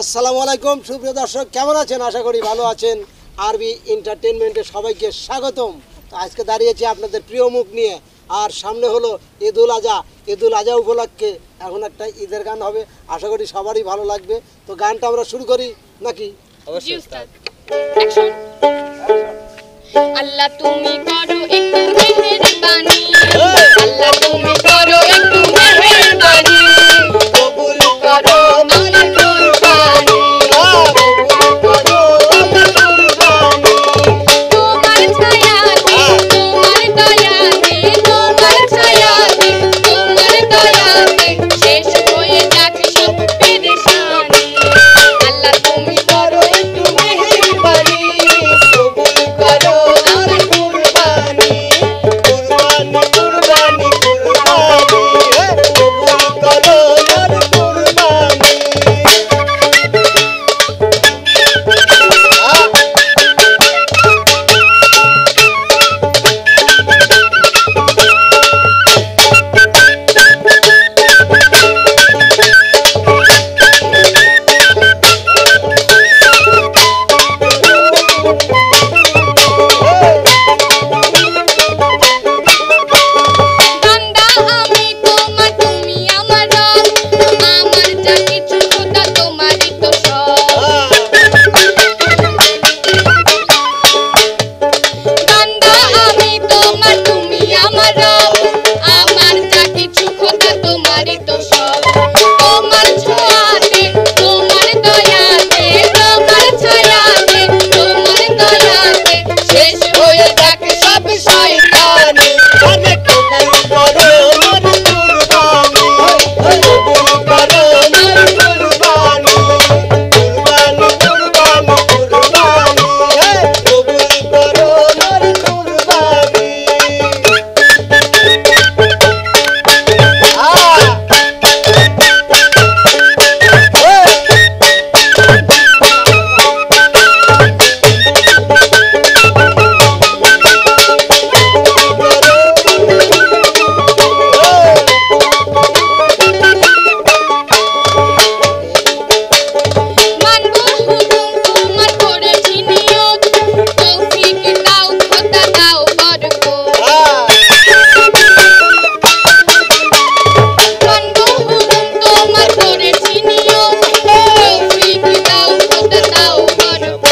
আসসালামু আলাইকুম সুপ্রিয় দর্শক, কেমন আছেন? আশা করি ভালো আছেন। আরবি এন্টারটেনমেন্টে সবাইকে স্বাগতম। তো আজকে দাঁড়িয়েছি আপনাদের প্রিয় মুখ নিয়ে, আর সামনে হলো ঈদুল আজহা। ঈদুল আজহা উপলক্ষে এখন একটা ঈদের গান হবে, আশা করি সবারই ভালো লাগবে। তো গানটা আমরা শুরু করি নাকি? অবশ্যই উস্তাদ। অ্যাকশন। আল্লাহ তুমি করো একটু মেহেরবানি, আল্লাহ তুমি করো একটু মেহেরবানি, কবুল করো আমার কুরবানি, কবুল করো আমার কুরবানি। তোমার ছায়াতে, তোমার দয়াতে, তোমার ছায়াতে, তোমার দয়াতে শেষ হয়ে যাক সব পেরেশানি। আল্লাহ তুমি করো একটু মেহেরবানি, কবুল করো আমার কুরবানি, কুরবানি কুরবানি কুরবানি, কবুল করো আমার কুরবানি। বান্দা আমি তোমার, তুমি আমার রব, আমার যা কিছু খোদা তোমারই তো সব। বান্দা আমি তোমার, তুমি আমার রব, আমার যা কিছু খোদা তোমারই তো সব। তোমার ছোঁয়াতে, তোমার দয়াতে, তোমার ছায়াতে, তোমার দয়াতে শেষ হয়ে যাক সব শয়তানি। আরে কবুল করো আমার কুরবানি, কবুল করো আমার কুরবানি, কুরবানি কুরবানি কুরবানি, কবুল করো আমার কুরবানি। মানবো হুকুম তোমার করেছি নিয়ত, তৌফিক দাও খোদা দাও বরকত। মানবো হুকুম তোমার করেছি নিয়ত, তৌফিক দাও খোদা দাও বরকত।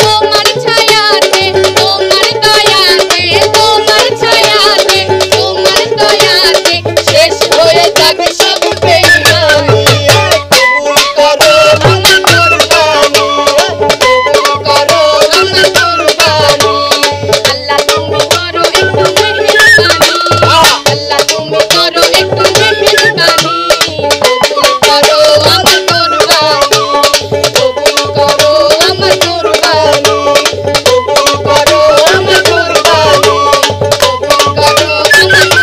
তোমার ছায়াতে, তোমার দয়াতে, তোমার ছায়াতে, তোমার দয়াতে শেষ হয়ে যাবে সব বেঈমানি। কবুল করো আমার কুরবানি, কবুল করো আমার কুরবানি। আল্লাহ তুমি করো একটু মেহেরবানি, আল্লাহ তুমি করো একটু মেহেরবানি, কবুল করো আমার কুরবানি, কবুল করো আমার কুরবানি, কবুল করো আমার কুরবানি, কবুল করো আমার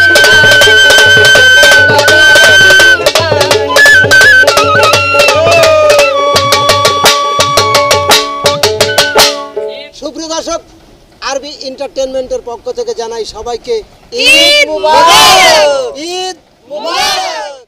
সুপ্রিয় দর্শক, আরবি এন্টারটেনমেন্টের পক্ষ থেকে জানাই সবাইকে ঈদ মুবারক। ঈদ মুবারক।